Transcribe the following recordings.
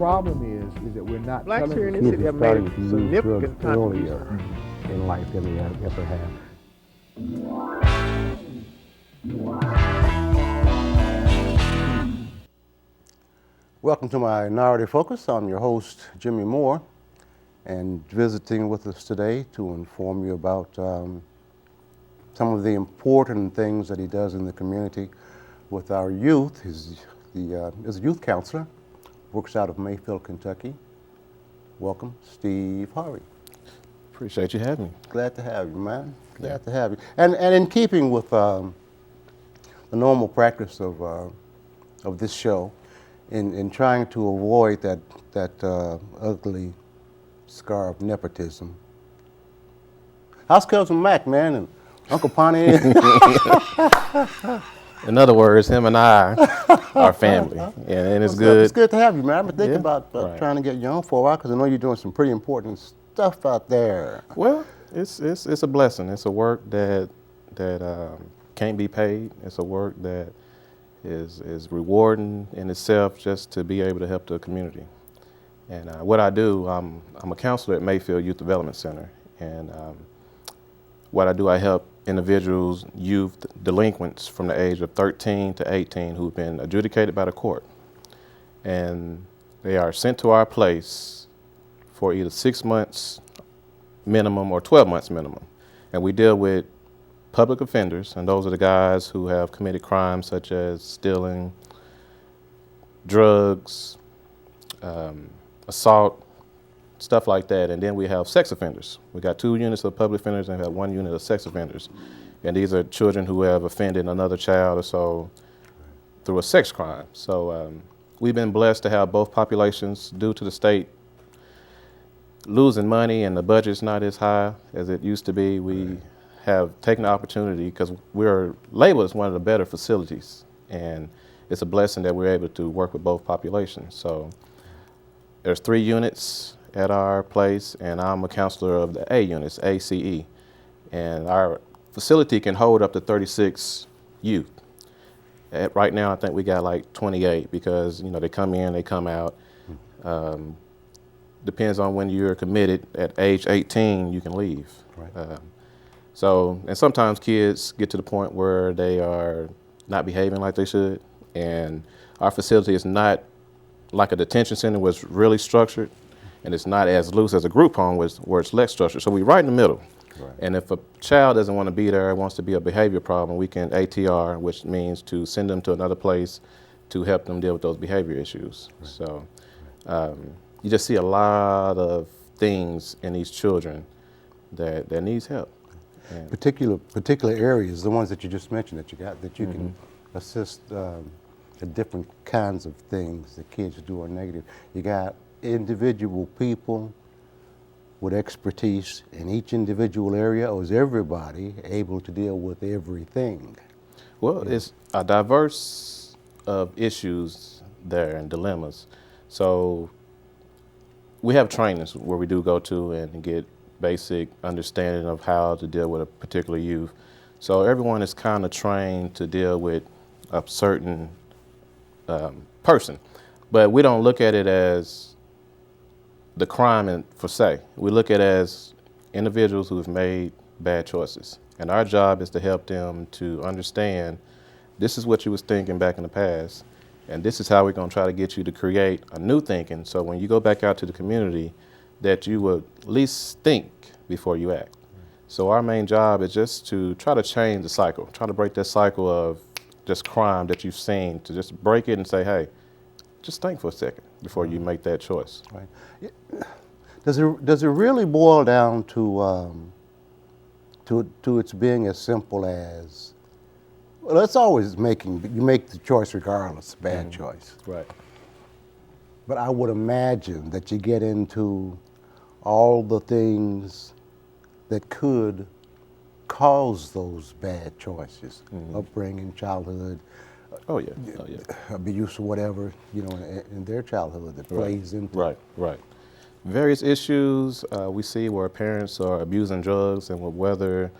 problem is that we're not Blacks telling here in the this kids city have starting made to use significant drugs contributions. earlier in life than they ever have. Welcome to Minority Focus. I'm your host, Jimmy Moore, and visiting with us today to inform you about some of the important things that he does in the community with our youth. He's a youth counselor, works out of Mayfield, Kentucky. Welcome, Steve Harvey. Appreciate you having me. Glad to have you, man. Glad to have you. And in keeping with the normal practice of this show, in trying to avoid that ugly scar of nepotism. How's Cousin Mac, man, and Uncle Ponny? In other words, him and I are family, and it's good. It's good to have you, man. I've been thinking about right. trying to get you on for a while because I know you're doing some pretty important stuff out there. Well, it's a blessing. It's a work that can't be paid. It's a work that is rewarding in itself just to be able to help the community. And what I do, I'm a counselor at Mayfield Youth Development Center, and what I do, I help individuals, youth, delinquents from the age of 13 to 18 who've been adjudicated by the court. And they are sent to our place for either 6 months minimum or 12 months minimum. And we deal with public offenders, and those are the guys who have committed crimes such as stealing, drugs, assault, stuff like that. And then we have sex offenders. We got 2 units of public offenders and we have 1 unit of sex offenders. And these are children who have offended another child or so through a sex crime. So we've been blessed to have both populations. Due to the state losing money and the budget's not as high as it used to be, we have taken the opportunity, because we're labeled as one of the better facilities, and it's a blessing that we're able to work with both populations. So there's 3 units at our place, and I'm a counselor of the A units, ACE, and our facility can hold up to 36 youth. Right now, I think we got like 28 because they come in, they come out. Depends on when you're committed. At age 18, you can leave. Right. And sometimes kids get to the point where they are not behaving like they should, and our facility is not like a detention center where it's really structured, and it's not as loose as a group home where it's less structured. So we're right in the middle. Right. And if a child doesn't want to be there, wants to be a behavior problem, we can ATR, which means to send them to another place to help them deal with those behavior issues. Right. So you just see a lot of things in these children that needs help. And Particular areas, the ones that you just mentioned that you can assist at different kinds of things that kids do are negative. You got individual people with expertise in each individual area, or is everybody able to deal with everything? Well, it's a diverse of issues there and dilemmas. So we have trainings where we do go to and get basic understanding of how to deal with a particular youth. So everyone is kind of trained to deal with a certain person, but we don't look at it as the crime per se. We look at it as individuals who have made bad choices, and our job is to help them to understand this is what you was thinking back in the past, and this is how we're going to try to get you to create a new thinking, so when you go back out to the community, that you would at least think before you act. So our main job is just to try to change the cycle, try to break that cycle of just crime that you've seen, to just break it and say, hey, just think for a second before you make that choice. Right. Does it really boil down to its being as simple as, well, it's always you make the choice regardless, bad choice. Right. But I would imagine that you get into all the things that could cause those bad choices, upbringing, childhood, abuse or whatever, in their childhood that plays into. Right. Various issues we see where parents are abusing drugs and whether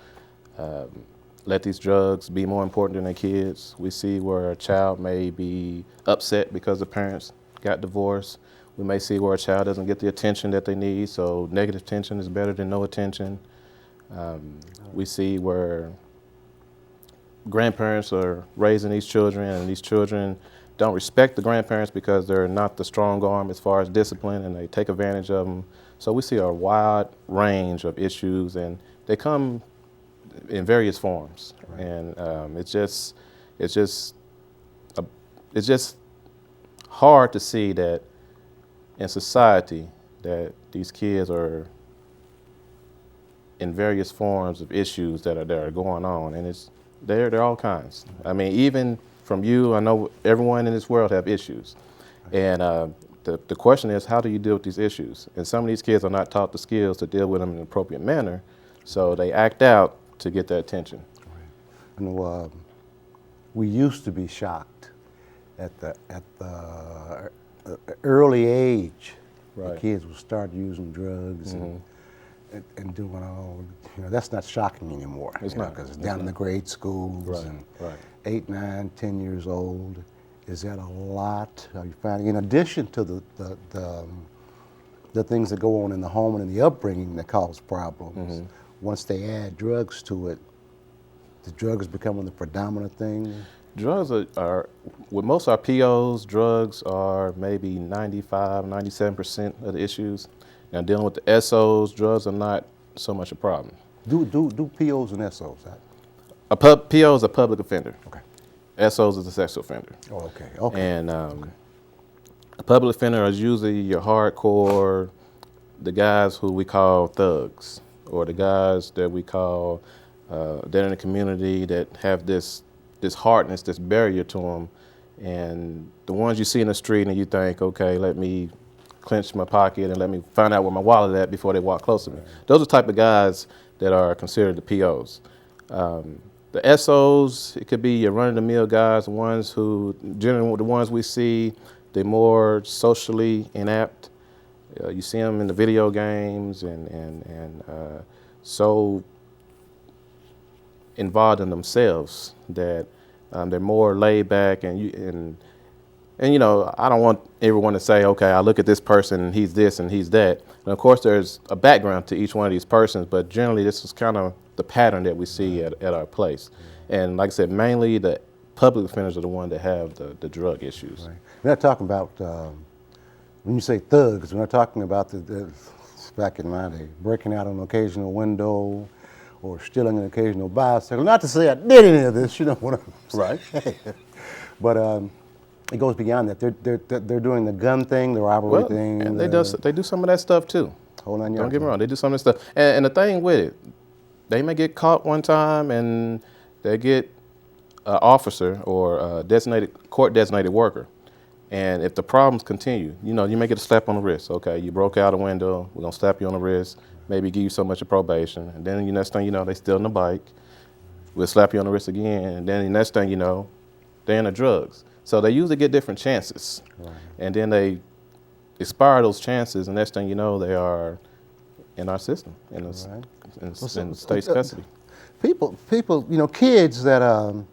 let these drugs be more important than their kids. We see where a child may be upset because the parents got divorced. We may see where a child doesn't get the attention that they need, so negative attention is better than no attention. We see where grandparents are raising these children, and these children don't respect the grandparents because they're not the strong arm as far as discipline, and they take advantage of them. So we see a wide range of issues, and they come in various forms. Right. And it's just hard to see that in society that these kids are in various forms of issues that are going on, and they're all kinds. I mean, even from you, I know everyone in this world have issues, and the question is, how do you deal with these issues? And some of these kids are not taught the skills to deal with them in an appropriate manner, so they act out to get their attention. Right. I know we used to be shocked at the early age. Right. The kids would start using drugs and doing all, that's not shocking anymore. It's not, because it's down in the grade schools, right, and 8, 9, 10 years old. Is that a lot? Are you finding, in addition to the things that go on in the home and in the upbringing that cause problems, once they add drugs to it, the drugs becoming the predominant thing? Drugs are with most of our POs, drugs are maybe 95, 97% of the issues. Now, dealing with the SOs, drugs are not so much a problem. Do POs and SOs? A PO is a public offender. Okay. SOs is a sexual offender. Oh, okay. Okay. And a public offender is usually your hardcore, the guys who we call thugs, or the guys that we call they're in the community that have this hardness, this barrier to them, and the ones you see in the street and you think, okay, let me clench my pocket and let me find out where my wallet at before they walk close to me. Those are the type of guys that are considered the POs. The SOs, it could be your run-of-the-mill guys, the ones who, generally the ones we see, they're more socially inept. You see them in the video games and so involved in themselves that they're more laid back, and I don't want everyone to say, okay, I look at this person and he's this and he's that. And of course there's a background to each one of these persons, but generally this is kind of the pattern that we see at our place. And like I said, mainly the public offenders are the ones that have the drug issues. Right. We're not talking about, when you say thugs, we're not talking about back in my day, breaking out an occasional window or stealing an occasional bicycle. Not to say I did any of this, you know what I'm saying? Right. But it goes beyond that. They're doing the gun thing, the robbery thing. And they do some of that stuff too. Hold on, don't get me wrong. They do some of that stuff. And the thing with it, they may get caught one time and they get an officer or a court-designated worker. And if the problems continue, you may get a slap on the wrist. Okay, you broke out a window, we're gonna slap you on the wrist, maybe give you so much of probation. And then the next thing you know, they stealing the bike, we'll slap you on the wrist again. And then the next thing you know, they're in the drugs. So they usually get different chances. Right. And then they expire those chances, and next thing you know, they are in our system, in state's custody. People, kids that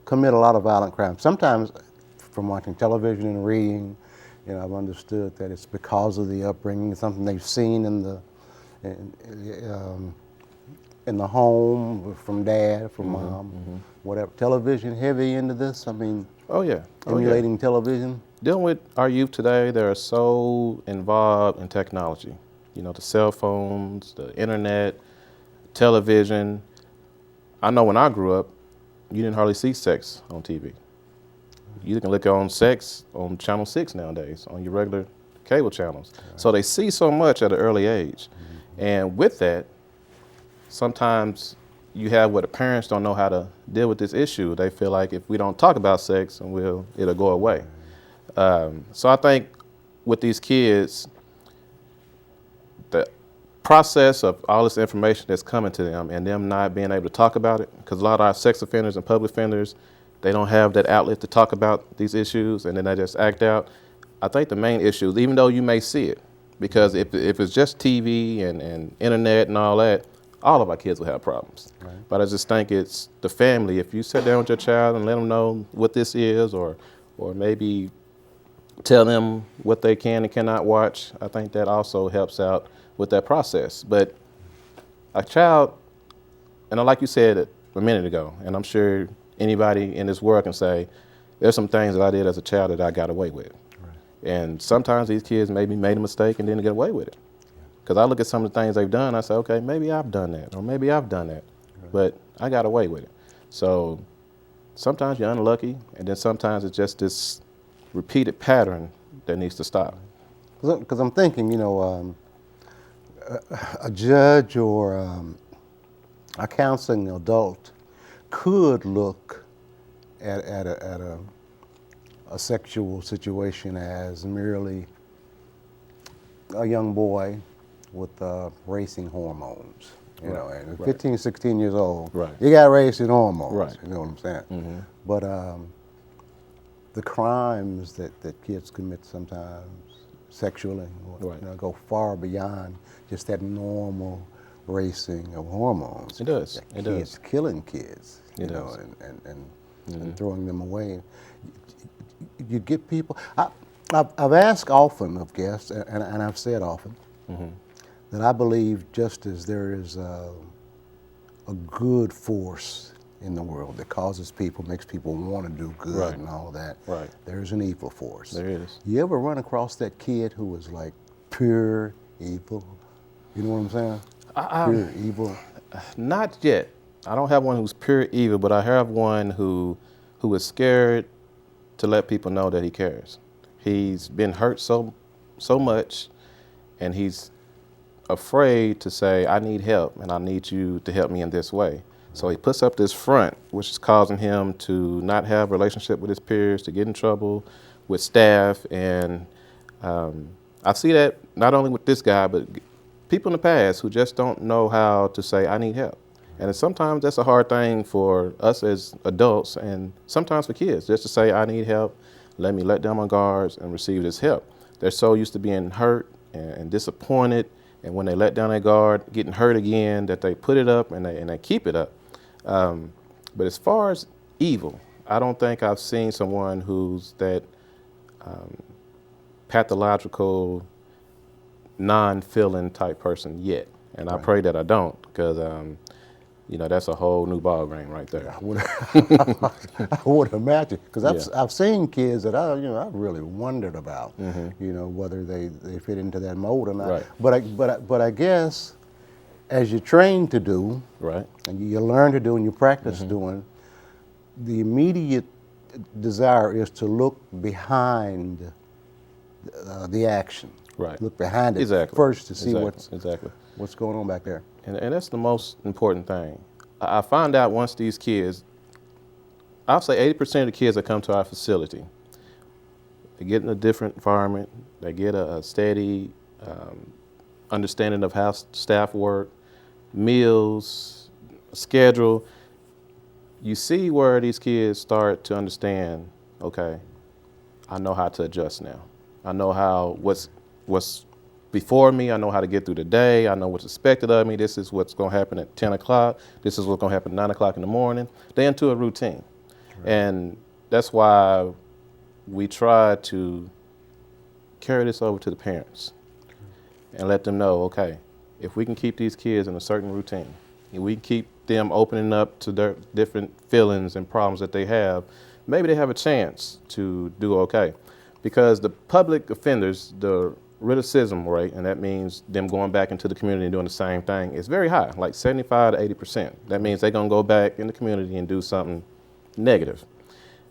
commit a lot of violent crimes, sometimes from watching television and reading, I've understood that it's because of the upbringing, something they've seen in the home, from dad, from mom, whatever. Television heavy into this? I mean, emulating television? Dealing with our youth today, they're so involved in technology. The cell phones, the internet, television. I know when I grew up, you didn't hardly see sex on TV. You can look on sex on Channel 6 nowadays, on your regular cable channels. Right. So they see so much at an early age. And with that, sometimes you have where the parents don't know how to deal with this issue. They feel like if we don't talk about sex, it'll go away. So I think with these kids, the process of all this information that's coming to them and them not being able to talk about it, because a lot of our sex offenders and public offenders, they don't have that outlet to talk about these issues, and then they just act out. I think the main issue, even though you may see it, because if it's just TV and internet and all that, all of our kids will have problems. Right. But I just think it's the family. If you sit down with your child and let them know what this is, or maybe tell them what they can and cannot watch. I think that also helps out with that process. But a child, and like you said a minute ago, and I'm sure anybody in this world can say, there's some things that I did as a child that I got away with. Right. And sometimes these kids maybe made a mistake and didn't get away with it. Because I look at some of the things they've done, I say, okay, maybe I've done that, or maybe I've done that, right. But I got away with it. So sometimes you're unlucky, and then sometimes it's just this repeated pattern that needs to stop. Because I'm thinking, a judge or a counseling adult could look at a sexual situation as merely a young boy with racing hormones, you know, and 15, 16 years old, right. You got racing hormones, right. You know what I'm saying? Mm-hmm. But the crimes that kids commit sometimes sexually, right. Go far beyond just that normal racing of hormones. It does. It does. Killing kids, and mm-hmm. throwing them away. You get people. I've asked often of guests, and I've said often, mm-hmm. that I believe just as there is a good force in the world that causes people, makes people want to do good, right. and all that, right. there's an evil force. There is. You ever run across that kid who was like pure evil? You know what I'm saying? Pure evil? Not yet. I don't have one who's pure evil, but I have one who is scared to let people know that he cares. He's been hurt so much, and he's afraid to say, I need help, and I need you to help me in this way. So he puts up this front, which is causing him to not have a relationship with his peers, to get in trouble with staff. And I see that not only with this guy, but people in the past who just don't know how to say, I need help. And sometimes that's a hard thing for us as adults, and sometimes for kids, just to say, I need help, let me let down my guards and receive this help. They're so used to being hurt and disappointed, and when they let down their guard, getting hurt again, that they put it up and they keep it up. But as far as evil, I don't think I've seen someone who's that pathological, non-feeling type person yet. And right. I pray that I don't, because that's a whole new ball game right there. I would imagine, because I've seen kids that I've really wondered about, mm-hmm. Whether they fit into that mold or not. Right. But I guess as you're trained to do, right, and you learn to do and you practice mm-hmm. doing, the immediate desire is to look behind the action. Right. Look behind it exactly. first to see exactly. what's going on back there. And that's the most important thing. I find out once these kids, I'll say 80% of the kids that come to our facility, they get in a different environment, they get a steady understanding of how staff work, meals, schedule. You see where these kids start to understand, okay, I know how to adjust now. I know how what's before me, I know how to get through the day, I know what's expected of me, this is what's gonna happen at 10 o'clock, this is what's gonna happen at 9 o'clock in the morning. They're into a routine. Right. And that's why we try to carry this over to the parents and let them know, okay, if we can keep these kids in a certain routine, and we keep them opening up to their different feelings and problems that they have, maybe they have a chance to do okay. Because the public offenders, the recidivism rate, and that means them going back into the community and doing the same thing, is very high, like 75 to 80%. That means they're gonna go back in the community and do something negative.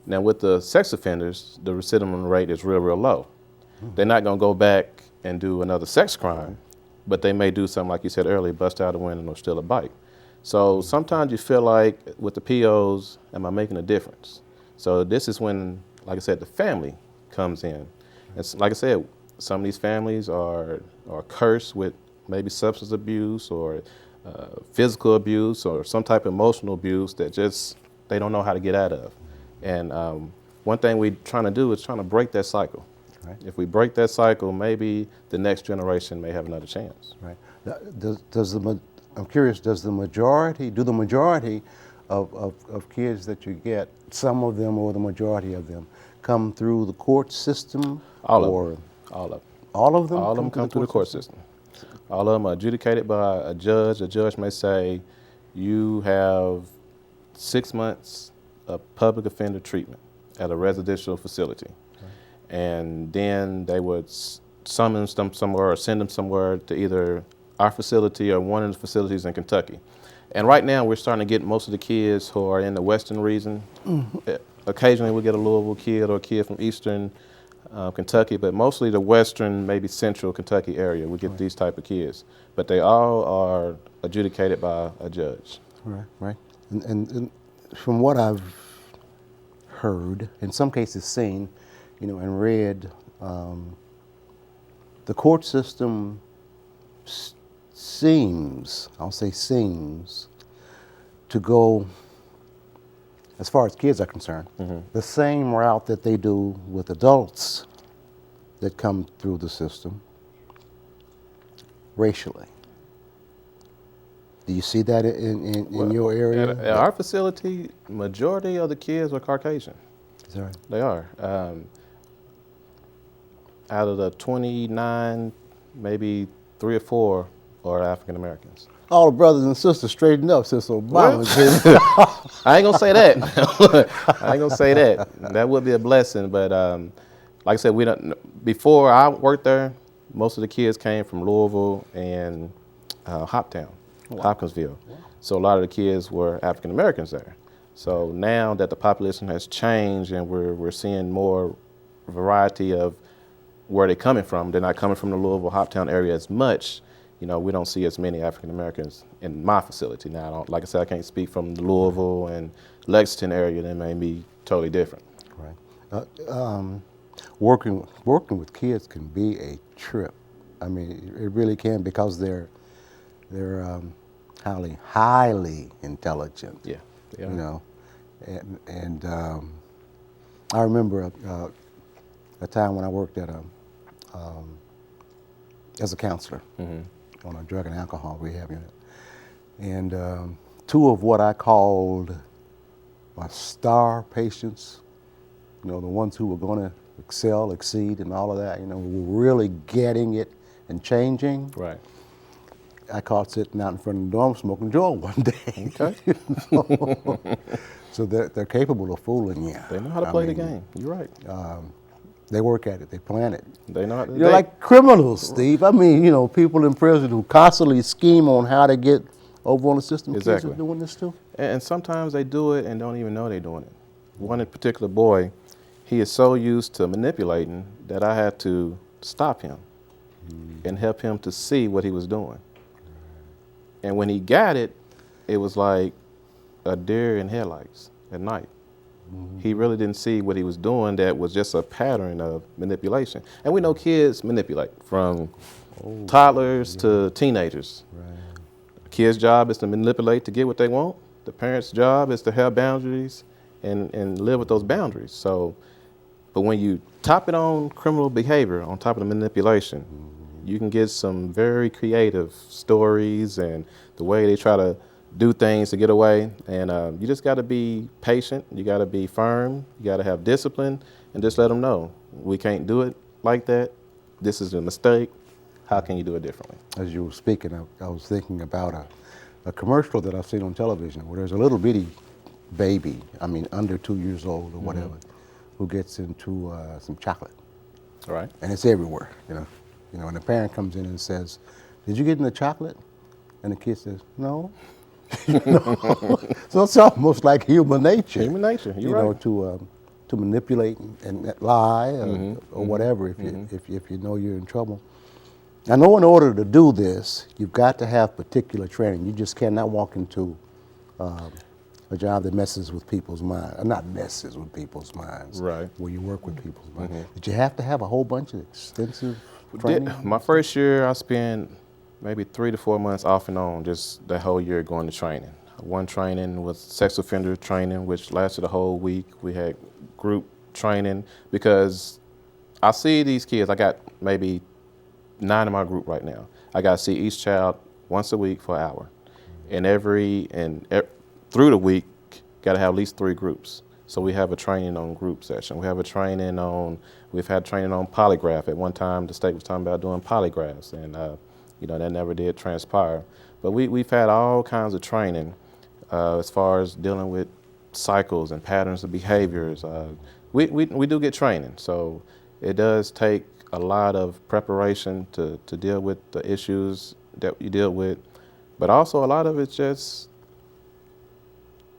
Now with the sex offenders, the recidivism rate is real low. They're not gonna go back and do another sex crime, but they may do something, like you said earlier, bust out a window or steal a bike. So sometimes you feel like with the POs, am I making a difference? So this is when, like I said, the family comes in. And like I said, some of these families are cursed with maybe substance abuse or physical abuse or some type of emotional abuse that just they don't know how to get out of. And one thing we're trying to do is trying to break that cycle. Right. If we break that cycle, maybe the next generation may have another chance. Right. I'm curious, do the majority of kids that you get, some of them or the majority of them, come through the court system, All or of them. All of them. all of them? All of them come through the court system. All of them are adjudicated by a judge. A judge may say, you have 6 months of public offender treatment at a residential facility. And then they would summon them somewhere or send them somewhere to either our facility or one of the facilities in Kentucky. And right now we're starting to get most of the kids who are in the western region. Occasionally we get a Louisville kid or a kid from eastern Kentucky, but mostly the western, maybe central Kentucky area, we get these type of kids. But they all are adjudicated by a judge. Right. And from what I've heard, in some cases seen, and read, the court system seems to go, as far as kids are concerned, the same route that they do with adults that come through the system racially. Do you see that in your area? At our facility, majority of the kids are Caucasian. Is that right? They are. Out of the 29, maybe 3 or 4 are African Americans. All the brothers and sisters straightened up since Obama. I ain't gonna say that. I ain't gonna say that. That would be a blessing, but like I said, we don't. Before I worked there, most of the kids came from Louisville and Hoptown, Hopkinsville. So a lot of the kids were African Americans there. So now that the population has changed and we're seeing more variety of where they're coming from, they're not coming from the Louisville, Hoptown area as much. We don't see as many African Americans in my facility now. Like I said, I can't speak from the Louisville and Lexington area. They may be totally different. Right. Working with kids can be a trip. I mean, it really can, because they're highly intelligent. Yeah. And I remember a time when I worked at as a counselor on a drug and alcohol rehab unit, and 2 of what I called my star patients, the ones who were going to excel, exceed, and all of that, were really getting it and changing. Right. I caught sitting out in front of the dorm smoking joint one day. Okay. So they're capable of fooling you. They know how to play the game. You're right. They work at it. They plan it. They know. They're like criminals, Steve. I mean, people in prison who constantly scheme on how to get over on the system. Exactly. Kids are doing this too. And sometimes they do it and don't even know they're doing it. One in particular boy, he is so used to manipulating that I had to stop him and help him to see what he was doing. And when he got it, it was like a deer in headlights at night. He really didn't see what he was doing. That was just a pattern of manipulation. And we know kids manipulate, from toddlers to teenagers. Right. A kid's job is to manipulate to get what they want. The parent's job is to have boundaries and live with those boundaries. So, but when you top it on criminal behavior, on top of the manipulation, you can get some very creative stories and the way they try to do things to get away. And you just got to be patient. You got to be firm. You got to have discipline, and just let them know, we can't do it like that. This is a mistake. How can you do it differently? As you were speaking, I was thinking about a commercial that I've seen on television where there's a little bitty baby, under 2 years old or whatever, who gets into some chocolate. All right. And it's everywhere, and the parent comes in and says, "Did you get in the chocolate?" And the kid says, "No." So it's almost like human nature. Human nature, you're right. To manipulate and lie or whatever if you know you're in trouble. I know in order to do this, you've got to have particular training. You just cannot walk into a job that messes with people's minds. Not messes with people's minds. Right. Where you work with people's minds. Did you have to have a whole bunch of extensive training? My first year, I spent maybe 3 to 4 months off and on, just the whole year going to training. One training was sex offender training, which lasted a whole week. We had group training because I see these kids. I got maybe 9 in my group right now. I got to see each child once a week for an hour. And through the week, got to have at least 3 groups. So we have a training on group session. We've had training on polygraph. At one time, the state was talking about doing polygraphs, and that never did transpire. But we've had all kinds of training as far as dealing with cycles and patterns of behaviors. We do get training, so it does take a lot of preparation to deal with the issues that you deal with, but also a lot of it's just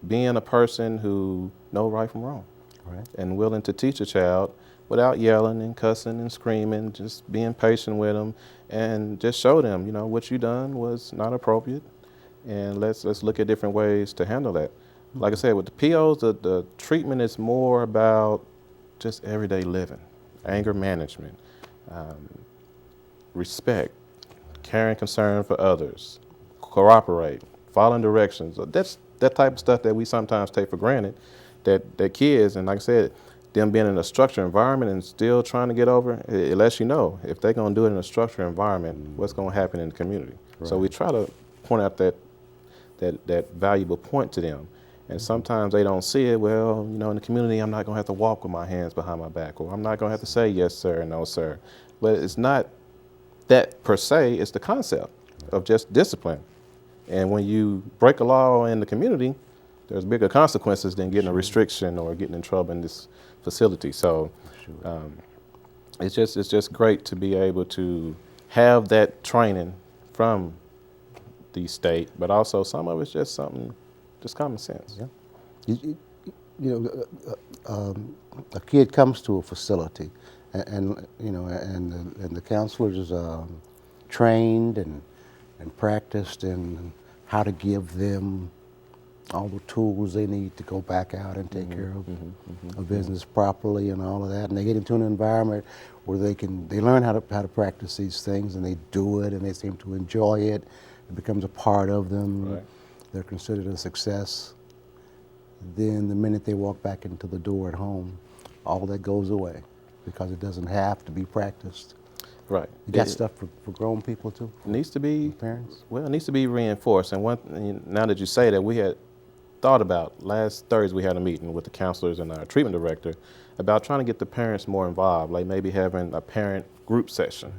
being a person who knows right from wrong, Right. and willing to teach a child without yelling and cussing and screaming, just being patient with them and just show them, what you done was not appropriate, and let's look at different ways to handle that. Like I said, with the POs, the treatment is more about just everyday living, anger management, respect, caring concern for others, cooperate, following directions. That's that type of stuff that we sometimes take for granted, that kids, and like I said, them being in a structured environment and still trying to get over, it lets you know if they're going to do it in a structured environment, what's going to happen in the community. Right. So we try to point out that valuable point to them. And sometimes they don't see it. Well, in the community, I'm not going to have to walk with my hands behind my back, or I'm not going to have to say yes, sir, no, sir. But it's not that per se, it's the concept of just discipline. And when you break a law in the community, there's bigger consequences than getting a restriction or getting in trouble in this facility. So it's just great to be able to have that training from the state, but also some of it's just common sense. Yeah. A kid comes to a facility, and the counselors trained and practiced in how to give them all the tools they need to go back out and take care of a business properly and all of that. And they get into an environment where they learn how to practice these things, and they do it, and they seem to enjoy it. It becomes a part of them. Right. They're considered a success. Then the minute they walk back into the door at home, all that goes away because it doesn't have to be practiced. Right. You got stuff for grown people too? It needs to be, parents? Well, it needs to be reinforced. And now that you say that, we had thought about, last Thursday we had a meeting with the counselors and our treatment director about trying to get the parents more involved, like maybe having a parent group session,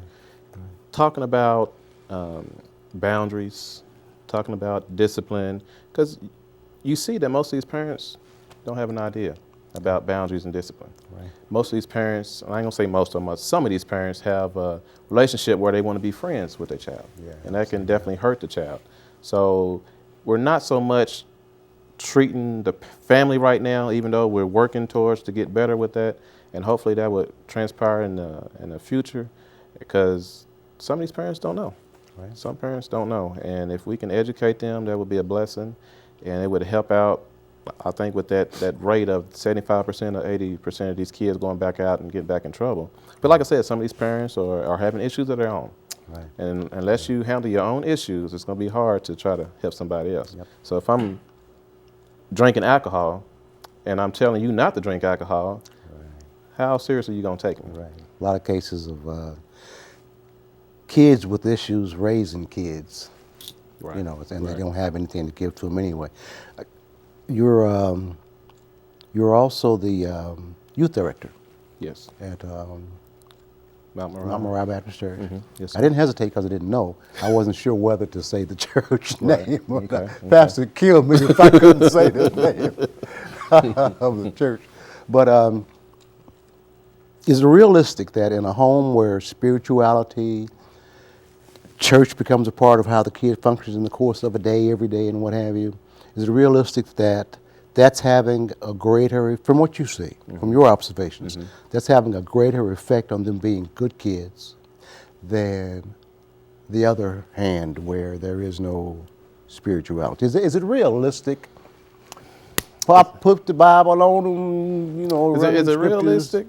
talking about boundaries, talking about discipline, because you see that most of these parents don't have an idea about boundaries and discipline. Right. Most of these parents, I ain't gonna say most of them, some of these parents have a relationship where they want to be friends with their child, and that can definitely hurt the child. So we're not so much treating the family right now, even though we're working towards to get better with that, and hopefully that would transpire in the future, because some of these parents don't know. Right. Some parents don't know, and if we can educate them, that would be a blessing, and it would help out, I think, with that rate of 75% or 80% of these kids going back out and getting back in trouble. But like I said, some of these parents are having issues of their own. Right. And unless you handle your own issues, it's going to be hard to try to help somebody else. Yep. So if I'm drinking alcohol and I'm telling you not to drink alcohol, how seriously are you going to take me? Right. A lot of cases of kids with issues raising kids, Right. and Right. they don't have anything to give to them anyway. You're also the youth director Yes. at Mount Moriah. Mount Moriah Baptist Church. Yes, I sir. didn't hesitate because I didn't know. I wasn't sure whether to say the church Right. name or Okay. not. Pastor killed me if I couldn't say the name of the church. But is it realistic that in a home where spirituality, church becomes a part of how the kid functions in the course of a day, every day, and what have you, is it realistic that that's having a greater, from what you see, from your observations, that's having a greater effect on them being good kids than the other hand where there is no spirituality? Is it realistic? Put the Bible on them, Is it scriptures. realistic?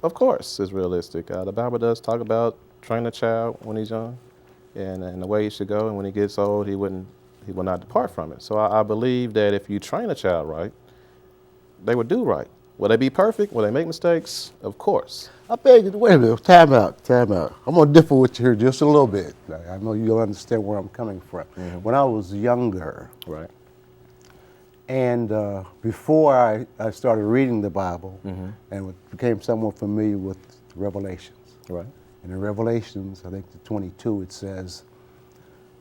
Of course it's realistic. The Bible does talk about train a child when he's young and the way he should go, and when he gets old, he will not depart from it. So I believe that if you train a child right, they would do right. Will they be perfect? Will they make mistakes? Of course. I beg you, wait a minute, time out. I'm going to differ with you here just a little bit. I know you'll understand where I'm coming from. When I was younger, Right. And before I started reading the Bible and became somewhat familiar with Revelations. Right. And in Revelations, I think the 22, it says,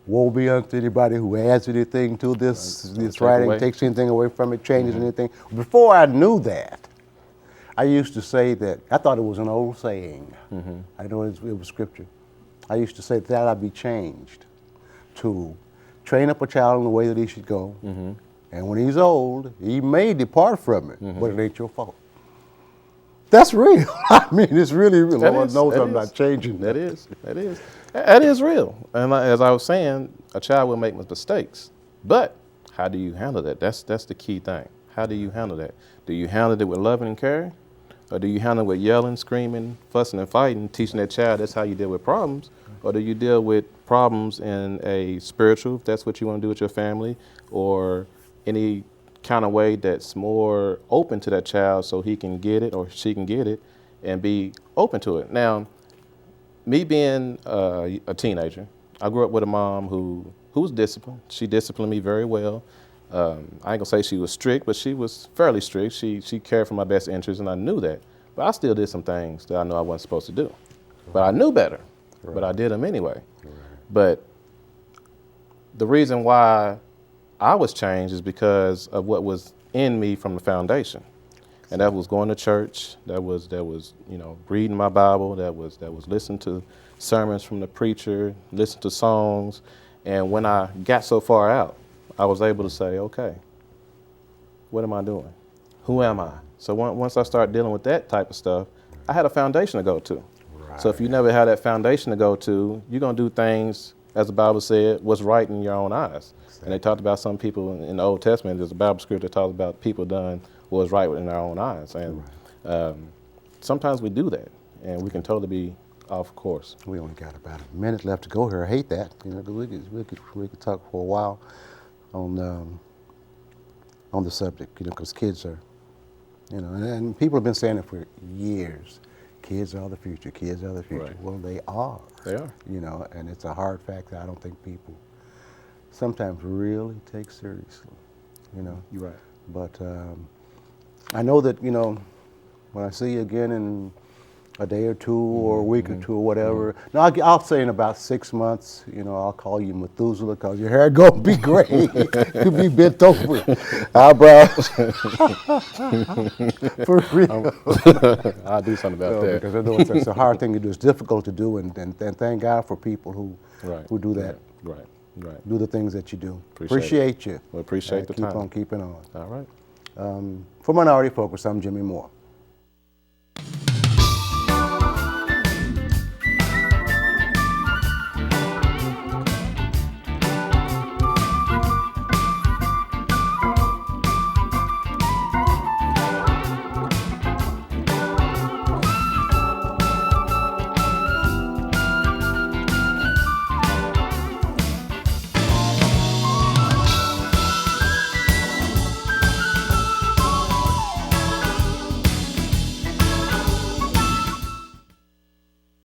woe be unto anybody who adds anything to this writing, away. takes anything away from it, changes anything. Before I knew that, I used to say that, I thought it was an old saying. I know it was scripture. I used to say that I'd be changed to train up a child in the way that he should go. And when he's old, he may depart from it, but it ain't your fault. That's real. I mean, it's really real. Lord knows I'm not changing that. That is real. And as I was saying, a child will make mistakes. But how do you handle that? That's the key thing. How do you handle that? Do you handle it with loving and caring? Or do you handle it with yelling, screaming, fussing and fighting, teaching that child that's how you deal with problems? Or do you deal with problems in a spiritual, if that's what you want to do with your family, or any kind of way that's more open to that child so he can get it or she can get it and be open to it? Now, me being a teenager, I grew up with a mom who was disciplined. She disciplined me very well. I ain't gonna say she was strict, but she was fairly strict. She cared for my best interests, and I knew that. But I still did some things that I know I wasn't supposed to do. But I knew better, but I did them anyway. But the reason why I was changed is because of what was in me from the foundation. And that was going to church, that was reading my Bible, that was listening to sermons from the preacher, listening to songs. And when I got so far out, I was able to say, okay, what am I doing? Who am I? So once I started dealing with that type of stuff, I had a foundation to go to. Right. So if you never had that foundation to go to, you're going to do things, as the Bible said, what's right in your own eyes. Exactly. And they talked about some people in the Old Testament, there's a Bible scripture that talks about people done what was right in their own eyes. And sometimes we do that, and we can totally be off course. We only got about a minute left to go here. I hate that. We could talk for a while on the subject, because kids are, and people have been saying it for years. Kids are the future. Kids are the future. Right. Well, they are. They are. And it's a hard fact that I don't think people sometimes really take seriously. You're right. But I know that when I see you again in a day or two or a week or two or whatever. No, I'll say in about 6 months, I'll call you Methuselah because your hair gonna be gray. You'll be bent over. Eyebrows. For real. I'll do something about that. Because I know it's a hard thing to do. It's difficult to do, and thank God for people who do that. Right. Do the things that you do. Appreciate you. Well, appreciate the time. Keep on keeping on. All right. For Minority Focus, I'm Jimmy Moore.